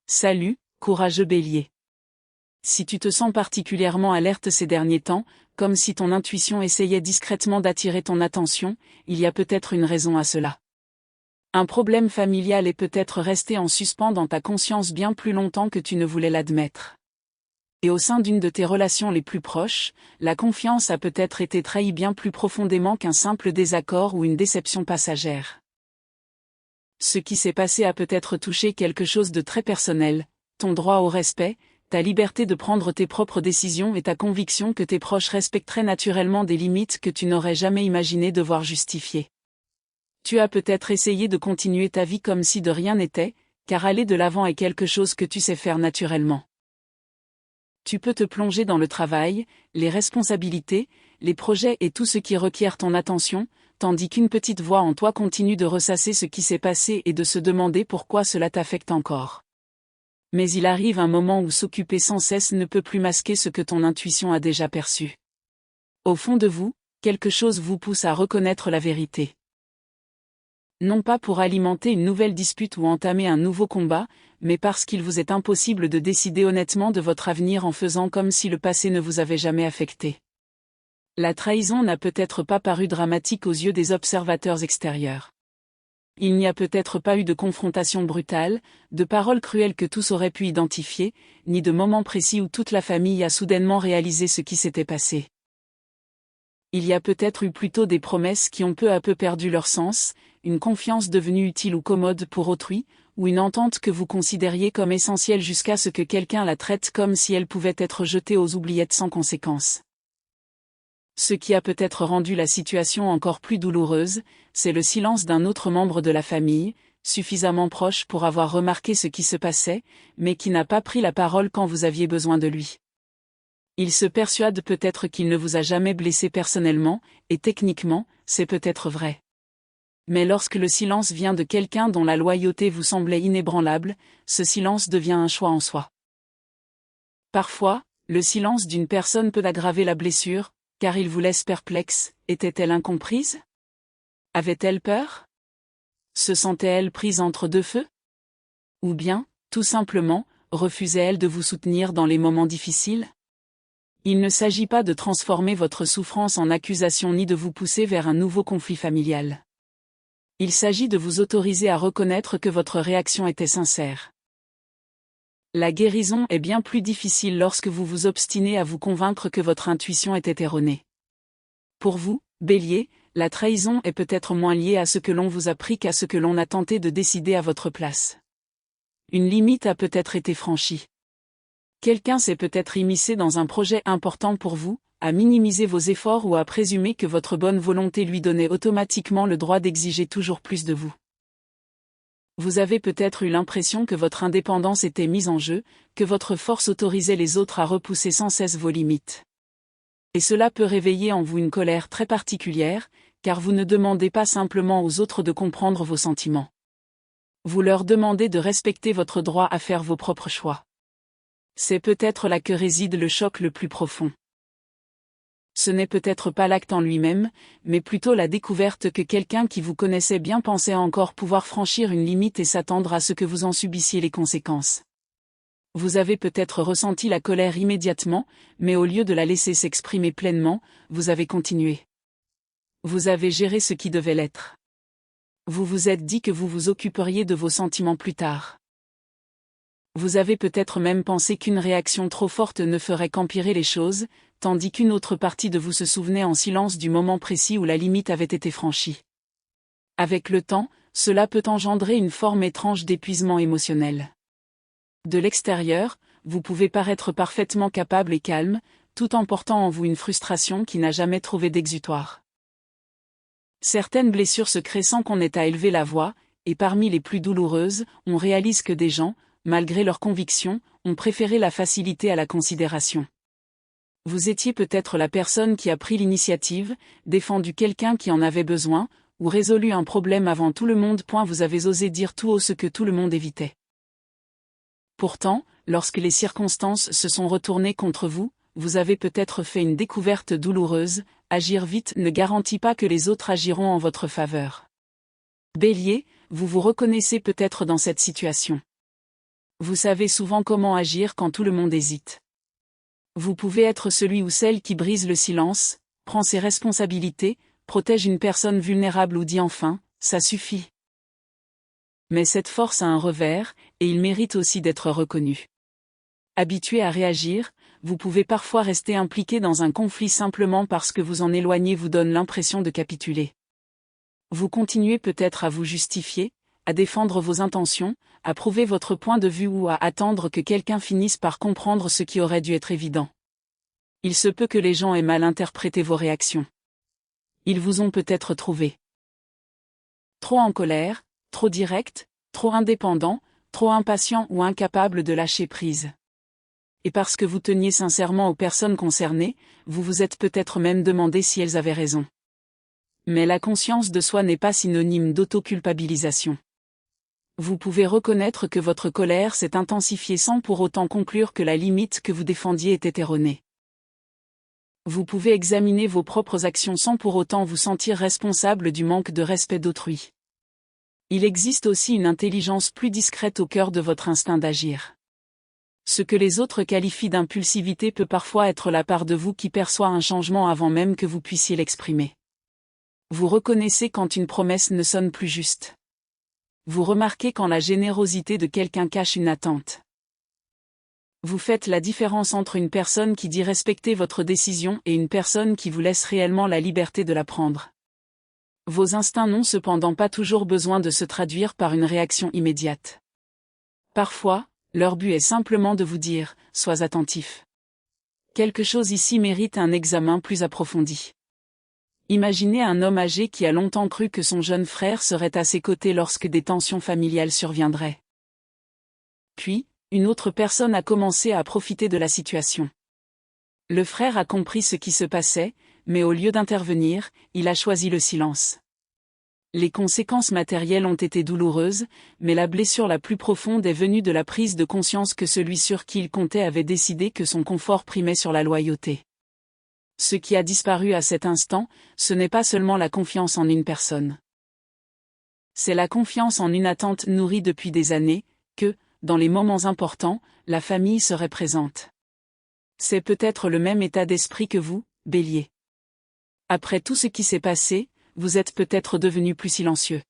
Salut, courageux Bélier. Si tu te sens particulièrement alerte ces derniers temps, comme si ton intuition essayait discrètement d'attirer ton attention, il y a peut-être une raison à cela. Un problème familial est peut-être resté en suspens dans ta conscience bien plus longtemps que tu ne voulais l'admettre. Et au sein d'une de tes relations les plus proches, la confiance a peut-être été trahie bien plus profondément qu'un simple désaccord ou une déception passagère. Ce qui s'est passé a peut-être touché quelque chose de très personnel, ton droit au respect, ta liberté de prendre tes propres décisions et ta conviction que tes proches respecteraient naturellement des limites que tu n'aurais jamais imaginé devoir justifier. Tu as peut-être essayé de continuer ta vie comme si de rien n'était, car aller de l'avant est quelque chose que tu sais faire naturellement. Tu peux te plonger dans le travail, les responsabilités, les projets et tout ce qui requiert ton attention, tandis qu'une petite voix en toi continue de ressasser ce qui s'est passé et de se demander pourquoi cela t'affecte encore. Mais il arrive un moment où s'occuper sans cesse ne peut plus masquer ce que ton intuition a déjà perçu. Au fond de vous, quelque chose vous pousse à reconnaître la vérité. Non pas pour alimenter une nouvelle dispute ou entamer un nouveau combat, mais parce qu'il vous est impossible de décider honnêtement de votre avenir en faisant comme si le passé ne vous avait jamais affecté. La trahison n'a peut-être pas paru dramatique aux yeux des observateurs extérieurs. Il n'y a peut-être pas eu de confrontation brutale, de paroles cruelles que tous auraient pu identifier, ni de moment précis où toute la famille a soudainement réalisé ce qui s'était passé. Il y a peut-être eu plutôt des promesses qui ont peu à peu perdu leur sens, une confiance devenue utile ou commode pour autrui, ou une entente que vous considériez comme essentielle jusqu'à ce que quelqu'un la traite comme si elle pouvait être jetée aux oubliettes sans conséquence. Ce qui a peut-être rendu la situation encore plus douloureuse, c'est le silence d'un autre membre de la famille, suffisamment proche pour avoir remarqué ce qui se passait, mais qui n'a pas pris la parole quand vous aviez besoin de lui. Il se persuade peut-être qu'il ne vous a jamais blessé personnellement, et techniquement, c'est peut-être vrai. Mais lorsque le silence vient de quelqu'un dont la loyauté vous semblait inébranlable, ce silence devient un choix en soi. Parfois, le silence d'une personne peut aggraver la blessure, car il vous laisse perplexe. Était-elle incomprise? Avait-elle peur? Se sentait-elle prise entre deux feux? Ou bien, tout simplement, refusait-elle de vous soutenir dans les moments difficiles? Il ne s'agit pas de transformer votre souffrance en accusation ni de vous pousser vers un nouveau conflit familial. Il s'agit de vous autoriser à reconnaître que votre réaction était sincère. La guérison est bien plus difficile lorsque vous vous obstinez à vous convaincre que votre intuition était erronée. Pour vous, Bélier, la trahison est peut-être moins liée à ce que l'on vous a pris qu'à ce que l'on a tenté de décider à votre place. Une limite a peut-être été franchie. Quelqu'un s'est peut-être immiscé dans un projet important pour vous, à minimiser vos efforts ou à présumer que votre bonne volonté lui donnait automatiquement le droit d'exiger toujours plus de vous. Vous avez peut-être eu l'impression que votre indépendance était mise en jeu, que votre force autorisait les autres à repousser sans cesse vos limites. Et cela peut réveiller en vous une colère très particulière, car vous ne demandez pas simplement aux autres de comprendre vos sentiments. Vous leur demandez de respecter votre droit à faire vos propres choix. C'est peut-être là que réside le choc le plus profond. Ce n'est peut-être pas l'acte en lui-même, mais plutôt la découverte que quelqu'un qui vous connaissait bien pensait encore pouvoir franchir une limite et s'attendre à ce que vous en subissiez les conséquences. Vous avez peut-être ressenti la colère immédiatement, mais au lieu de la laisser s'exprimer pleinement, vous avez continué. Vous avez géré ce qui devait l'être. Vous vous êtes dit que vous vous occuperiez de vos sentiments plus tard. Vous avez peut-être même pensé qu'une réaction trop forte ne ferait qu'empirer les choses, tandis qu'une autre partie de vous se souvenait en silence du moment précis où la limite avait été franchie. Avec le temps, cela peut engendrer une forme étrange d'épuisement émotionnel. De l'extérieur, vous pouvez paraître parfaitement capable et calme, tout en portant en vous une frustration qui n'a jamais trouvé d'exutoire. Certaines blessures se créent sans qu'on ait à élever la voix, et parmi les plus douloureuses, on réalise que des gens, malgré leurs convictions, ont préféré la facilité à la considération. Vous étiez peut-être la personne qui a pris l'initiative, défendu quelqu'un qui en avait besoin, ou résolu un problème avant tout le monde. Vous avez osé dire tout haut ce que tout le monde évitait. Pourtant, lorsque les circonstances se sont retournées contre vous, vous avez peut-être fait une découverte douloureuse. Agir vite ne garantit pas que les autres agiront en votre faveur. Bélier, vous vous reconnaissez peut-être dans cette situation. Vous savez souvent comment agir quand tout le monde hésite. Vous pouvez être celui ou celle qui brise le silence, prend ses responsabilités, protège une personne vulnérable ou dit enfin, ça suffit. Mais cette force a un revers, et il mérite aussi d'être reconnu. Habitué à réagir, vous pouvez parfois rester impliqué dans un conflit simplement parce que vous en éloigner vous donne l'impression de capituler. Vous continuez peut-être à vous justifier, à défendre vos intentions, à prouver votre point de vue ou à attendre que quelqu'un finisse par comprendre ce qui aurait dû être évident. Il se peut que les gens aient mal interprété vos réactions. Ils vous ont peut-être trouvé trop en colère, trop direct, trop indépendant, trop impatient ou incapable de lâcher prise. Et parce que vous teniez sincèrement aux personnes concernées, vous vous êtes peut-être même demandé si elles avaient raison. Mais la conscience de soi n'est pas synonyme d'autoculpabilisation. Vous pouvez reconnaître que votre colère s'est intensifiée sans pour autant conclure que la limite que vous défendiez était erronée. Vous pouvez examiner vos propres actions sans pour autant vous sentir responsable du manque de respect d'autrui. Il existe aussi une intelligence plus discrète au cœur de votre instinct d'agir. Ce que les autres qualifient d'impulsivité peut parfois être la part de vous qui perçoit un changement avant même que vous puissiez l'exprimer. Vous reconnaissez quand une promesse ne sonne plus juste. Vous remarquez quand la générosité de quelqu'un cache une attente. Vous faites la différence entre une personne qui dit respecter votre décision et une personne qui vous laisse réellement la liberté de la prendre. Vos instincts n'ont cependant pas toujours besoin de se traduire par une réaction immédiate. Parfois, leur but est simplement de vous dire « sois attentif ». Quelque chose ici mérite un examen plus approfondi. Imaginez un homme âgé qui a longtemps cru que son jeune frère serait à ses côtés lorsque des tensions familiales surviendraient. Puis, une autre personne a commencé à profiter de la situation. Le frère a compris ce qui se passait, mais au lieu d'intervenir, il a choisi le silence. Les conséquences matérielles ont été douloureuses, mais la blessure la plus profonde est venue de la prise de conscience que celui sur qui il comptait avait décidé que son confort primait sur la loyauté. Ce qui a disparu à cet instant, ce n'est pas seulement la confiance en une personne. C'est la confiance en une attente nourrie depuis des années, que, dans les moments importants, la famille serait présente. C'est peut-être le même état d'esprit que vous, Bélier. Après tout ce qui s'est passé, vous êtes peut-être devenu plus silencieux.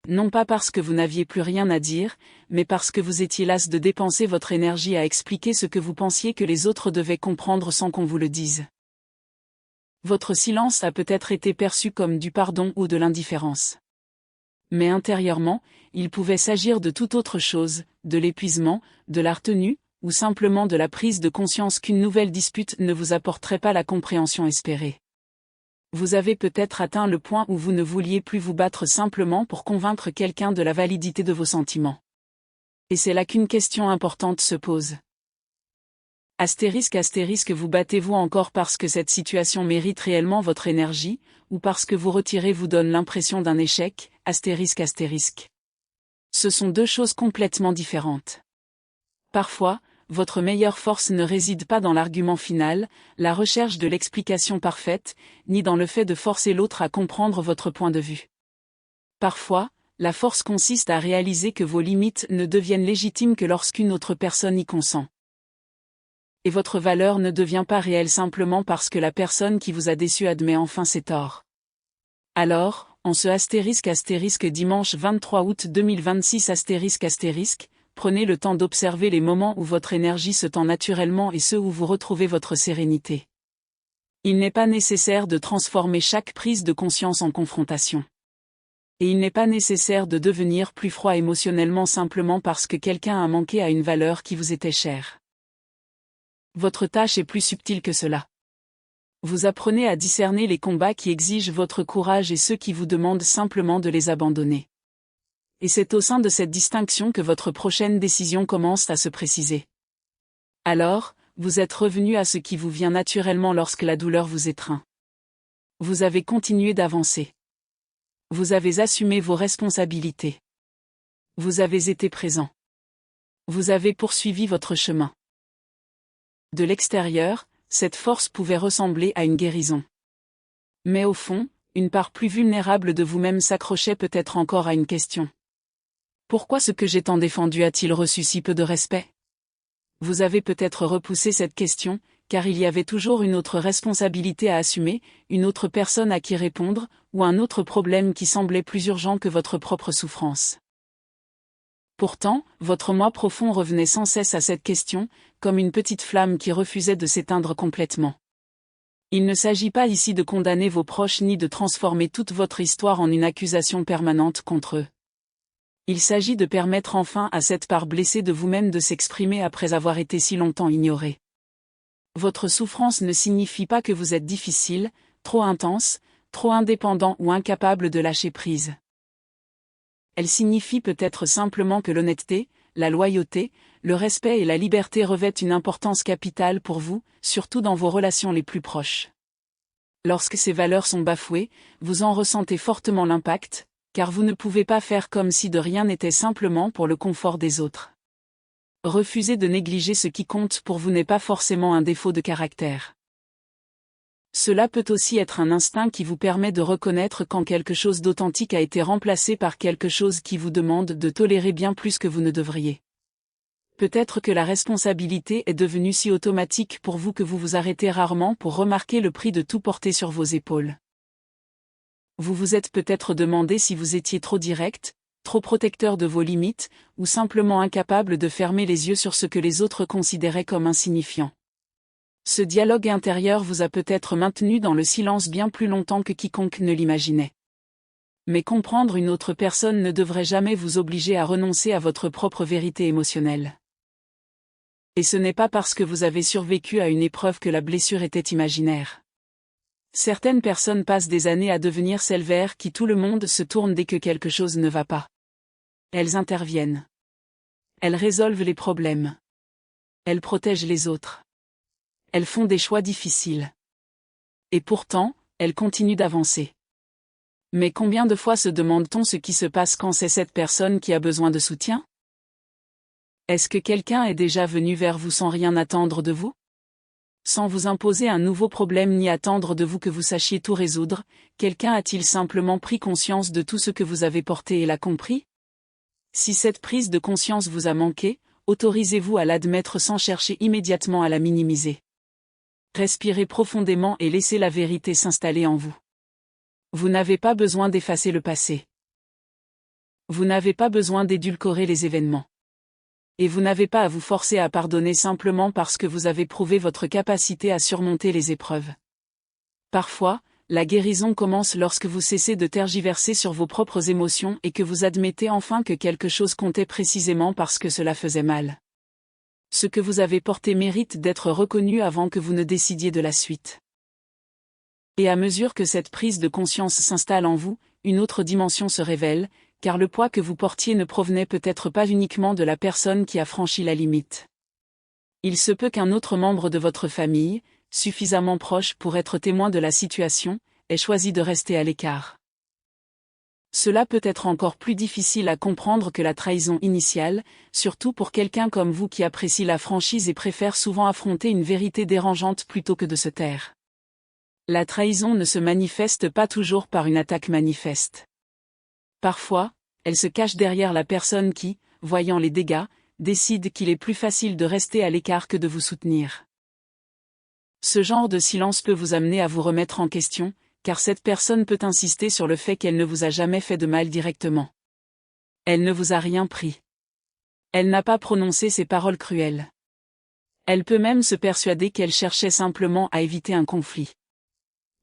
Non pas parce que vous n'aviez plus rien à dire, mais parce que vous étiez las de dépenser votre énergie à expliquer ce que vous pensiez que les autres devaient comprendre sans qu'on vous le dise. Votre silence a peut-être été perçu comme du pardon ou de l'indifférence. Mais intérieurement, il pouvait s'agir de toute autre chose, de l'épuisement, de la retenue, ou simplement de la prise de conscience qu'une nouvelle dispute ne vous apporterait pas la compréhension espérée. Vous avez peut-être atteint le point où vous ne vouliez plus vous battre simplement pour convaincre quelqu'un de la validité de vos sentiments. Et c'est là qu'une question importante se pose. Astérisque, vous battez-vous encore parce que cette situation mérite réellement votre énergie, ou parce que vous retirer vous donne l'impression d'un échec, astérisque. Ce sont deux choses complètement différentes. Parfois, votre meilleure force ne réside pas dans l'argument final, la recherche de l'explication parfaite, ni dans le fait de forcer l'autre à comprendre votre point de vue. Parfois, la force consiste à réaliser que vos limites ne deviennent légitimes que lorsqu'une autre personne y consent. Et votre valeur ne devient pas réelle simplement parce que la personne qui vous a déçu admet enfin ses torts. Alors, en ce astérisque dimanche 23 août 2026 prenez le temps d'observer les moments où votre énergie se tend naturellement et ceux où vous retrouvez votre sérénité. Il n'est pas nécessaire de transformer chaque prise de conscience en confrontation. Et il n'est pas nécessaire de devenir plus froid émotionnellement simplement parce que quelqu'un a manqué à une valeur qui vous était chère. Votre tâche est plus subtile que cela. Vous apprenez à discerner les combats qui exigent votre courage et ceux qui vous demandent simplement de les abandonner. Et c'est au sein de cette distinction que votre prochaine décision commence à se préciser. Alors, vous êtes revenu à ce qui vous vient naturellement lorsque la douleur vous étreint. Vous avez continué d'avancer. Vous avez assumé vos responsabilités. Vous avez été présent. Vous avez poursuivi votre chemin. De l'extérieur, cette force pouvait ressembler à une guérison. Mais au fond, une part plus vulnérable de vous-même s'accrochait peut-être encore à une question. Pourquoi ce que j'ai tant défendu a-t-il reçu si peu de respect? Vous avez peut-être repoussé cette question, car il y avait toujours une autre responsabilité à assumer, une autre personne à qui répondre, ou un autre problème qui semblait plus urgent que votre propre souffrance. Pourtant, votre moi profond revenait sans cesse à cette question, comme une petite flamme qui refusait de s'éteindre complètement. Il ne s'agit pas ici de condamner vos proches ni de transformer toute votre histoire en une accusation permanente contre eux. Il s'agit de permettre enfin à cette part blessée de vous-même de s'exprimer après avoir été si longtemps ignorée. Votre souffrance ne signifie pas que vous êtes difficile, trop intense, trop indépendant ou incapable de lâcher prise. Elle signifie peut-être simplement que l'honnêteté, la loyauté, le respect et la liberté revêtent une importance capitale pour vous, surtout dans vos relations les plus proches. Lorsque ces valeurs sont bafouées, vous en ressentez fortement l'impact, car vous ne pouvez pas faire comme si de rien n'était simplement pour le confort des autres. Refuser de négliger ce qui compte pour vous n'est pas forcément un défaut de caractère. Cela peut aussi être un instinct qui vous permet de reconnaître quand quelque chose d'authentique a été remplacé par quelque chose qui vous demande de tolérer bien plus que vous ne devriez. Peut-être que la responsabilité est devenue si automatique pour vous que vous vous arrêtez rarement pour remarquer le prix de tout porter sur vos épaules. Vous vous êtes peut-être demandé si vous étiez trop direct, trop protecteur de vos limites, ou simplement incapable de fermer les yeux sur ce que les autres considéraient comme insignifiant. Ce dialogue intérieur vous a peut-être maintenu dans le silence bien plus longtemps que quiconque ne l'imaginait. Mais comprendre une autre personne ne devrait jamais vous obliger à renoncer à votre propre vérité émotionnelle. Et ce n'est pas parce que vous avez survécu à une épreuve que la blessure était imaginaire. Certaines personnes passent des années à devenir celles vers qui tout le monde se tourne dès que quelque chose ne va pas. Elles interviennent. Elles résolvent les problèmes. Elles protègent les autres. Elles font des choix difficiles. Et pourtant, elles continuent d'avancer. Mais combien de fois se demande-t-on ce qui se passe quand c'est cette personne qui a besoin de soutien? Est-ce que quelqu'un est déjà venu vers vous sans rien attendre de vous? Sans vous imposer un nouveau problème ni attendre de vous que vous sachiez tout résoudre, quelqu'un a-t-il simplement pris conscience de tout ce que vous avez porté et l'a compris? Si cette prise de conscience vous a manqué, autorisez-vous à l'admettre sans chercher immédiatement à la minimiser. Respirez profondément et laissez la vérité s'installer en vous. Vous n'avez pas besoin d'effacer le passé. Vous n'avez pas besoin d'édulcorer les événements. Et vous n'avez pas à vous forcer à pardonner simplement parce que vous avez prouvé votre capacité à surmonter les épreuves. Parfois, la guérison commence lorsque vous cessez de tergiverser sur vos propres émotions et que vous admettez enfin que quelque chose comptait précisément parce que cela faisait mal. Ce que vous avez porté mérite d'être reconnu avant que vous ne décidiez de la suite. Et à mesure que cette prise de conscience s'installe en vous, une autre dimension se révèle, car le poids que vous portiez ne provenait peut-être pas uniquement de la personne qui a franchi la limite. Il se peut qu'un autre membre de votre famille, suffisamment proche pour être témoin de la situation, ait choisi de rester à l'écart. Cela peut être encore plus difficile à comprendre que la trahison initiale, surtout pour quelqu'un comme vous qui apprécie la franchise et préfère souvent affronter une vérité dérangeante plutôt que de se taire. La trahison ne se manifeste pas toujours par une attaque manifeste. Parfois, elle se cache derrière la personne qui, voyant les dégâts, décide qu'il est plus facile de rester à l'écart que de vous soutenir. Ce genre de silence peut vous amener à vous remettre en question, car cette personne peut insister sur le fait qu'elle ne vous a jamais fait de mal directement. Elle ne vous a rien pris. Elle n'a pas prononcé ces paroles cruelles. Elle peut même se persuader qu'elle cherchait simplement à éviter un conflit.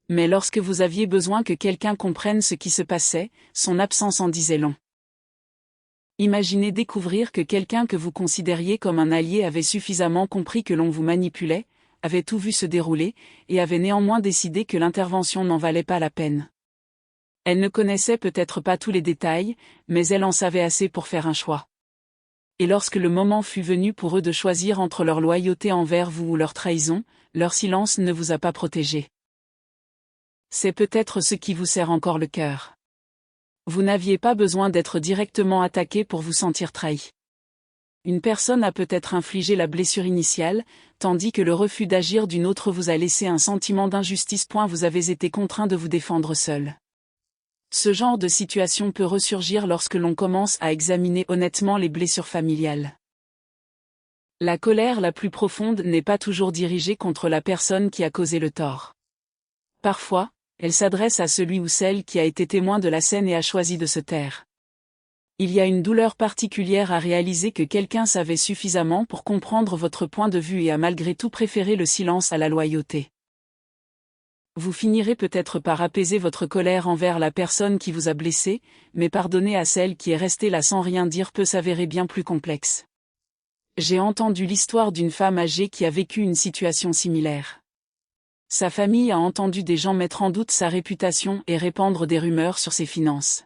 Mais lorsque vous aviez besoin que quelqu'un comprenne ce qui se passait, son absence en disait long. Imaginez découvrir que quelqu'un que vous considériez comme un allié avait suffisamment compris que l'on vous manipulait, avait tout vu se dérouler, et avait néanmoins décidé que l'intervention n'en valait pas la peine. Elle ne connaissait peut-être pas tous les détails, mais elle en savait assez pour faire un choix. Et lorsque le moment fut venu pour eux de choisir entre leur loyauté envers vous ou leur trahison, leur silence ne vous a pas protégé. C'est peut-être ce qui vous serre encore le cœur. Vous n'aviez pas besoin d'être directement attaqué pour vous sentir trahi. Une personne a peut-être infligé la blessure initiale, tandis que le refus d'agir d'une autre vous a laissé un sentiment d'injustice. Vous avez été contraint de vous défendre seul. Ce genre de situation peut ressurgir lorsque l'on commence à examiner honnêtement les blessures familiales. La colère la plus profonde n'est pas toujours dirigée contre la personne qui a causé le tort. Parfois, elle s'adresse à celui ou celle qui a été témoin de la scène et a choisi de se taire. Il y a une douleur particulière à réaliser que quelqu'un savait suffisamment pour comprendre votre point de vue et a malgré tout préféré le silence à la loyauté. Vous finirez peut-être par apaiser votre colère envers la personne qui vous a blessé, mais pardonner à celle qui est restée là sans rien dire peut s'avérer bien plus complexe. J'ai entendu l'histoire d'une femme âgée qui a vécu une situation similaire. Sa famille a entendu des gens mettre en doute sa réputation et répandre des rumeurs sur ses finances.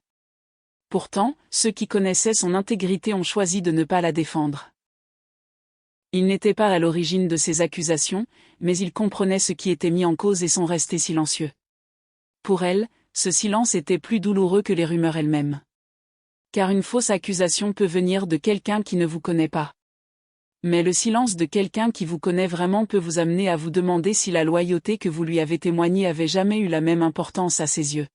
Pourtant, ceux qui connaissaient son intégrité ont choisi de ne pas la défendre. Ils n'étaient pas à l'origine de ces accusations, mais ils comprenaient ce qui était mis en cause et sont restés silencieux. Pour elle, ce silence était plus douloureux que les rumeurs elles-mêmes. Car une fausse accusation peut venir de quelqu'un qui ne vous connaît pas. Mais le silence de quelqu'un qui vous connaît vraiment peut vous amener à vous demander si la loyauté que vous lui avez témoignée avait jamais eu la même importance à ses yeux.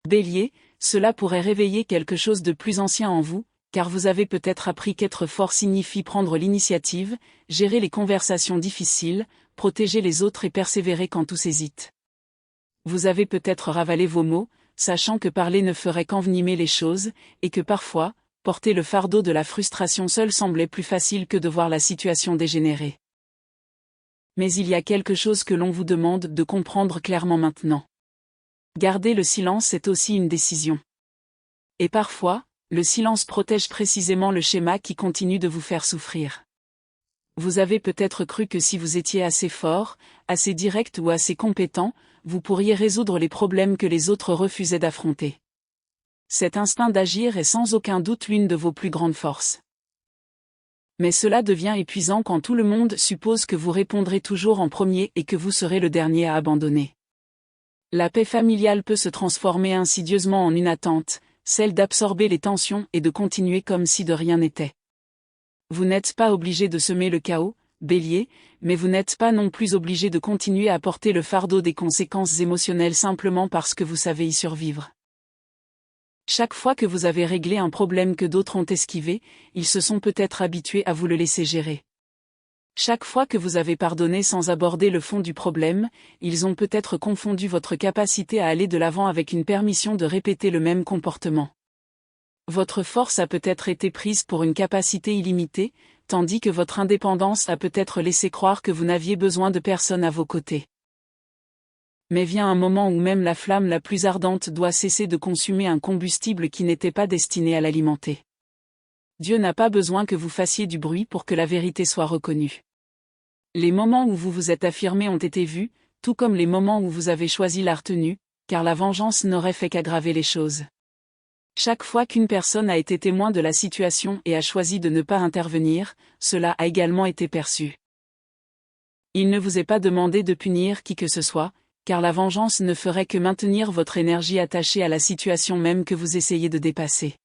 Bélier, cela pourrait réveiller quelque chose de plus ancien en vous, car vous avez peut-être appris qu'être fort signifie prendre l'initiative, gérer les conversations difficiles, protéger les autres et persévérer quand tous hésitent. Vous avez peut-être ravalé vos mots, sachant que parler ne ferait qu'envenimer les choses, et que parfois, porter le fardeau de la frustration seul semblait plus facile que de voir la situation dégénérer. Mais il y a quelque chose que l'on vous demande de comprendre clairement maintenant. Garder le silence est aussi une décision. Et parfois, le silence protège précisément le schéma qui continue de vous faire souffrir. Vous avez peut-être cru que si vous étiez assez fort, assez direct ou assez compétent, vous pourriez résoudre les problèmes que les autres refusaient d'affronter. Cet instinct d'agir est sans aucun doute l'une de vos plus grandes forces. Mais cela devient épuisant quand tout le monde suppose que vous répondrez toujours en premier et que vous serez le dernier à abandonner. La paix familiale peut se transformer insidieusement en une attente, celle d'absorber les tensions et de continuer comme si de rien n'était. Vous n'êtes pas obligé de semer le chaos, Bélier, mais vous n'êtes pas non plus obligé de continuer à porter le fardeau des conséquences émotionnelles simplement parce que vous savez y survivre. Chaque fois que vous avez réglé un problème que d'autres ont esquivé, ils se sont peut-être habitués à vous le laisser gérer. Chaque fois que vous avez pardonné sans aborder le fond du problème, ils ont peut-être confondu votre capacité à aller de l'avant avec une permission de répéter le même comportement. Votre force a peut-être été prise pour une capacité illimitée, tandis que votre indépendance a peut-être laissé croire que vous n'aviez besoin de personne à vos côtés. Mais vient un moment où même la flamme la plus ardente doit cesser de consumer un combustible qui n'était pas destiné à l'alimenter. Dieu n'a pas besoin que vous fassiez du bruit pour que la vérité soit reconnue. Les moments où vous vous êtes affirmé ont été vus, tout comme les moments où vous avez choisi la retenue, car la vengeance n'aurait fait qu'aggraver les choses. Chaque fois qu'une personne a été témoin de la situation et a choisi de ne pas intervenir, cela a également été perçu. Il ne vous est pas demandé de punir qui que ce soit, car la vengeance ne ferait que maintenir votre énergie attachée à la situation même que vous essayez de dépasser.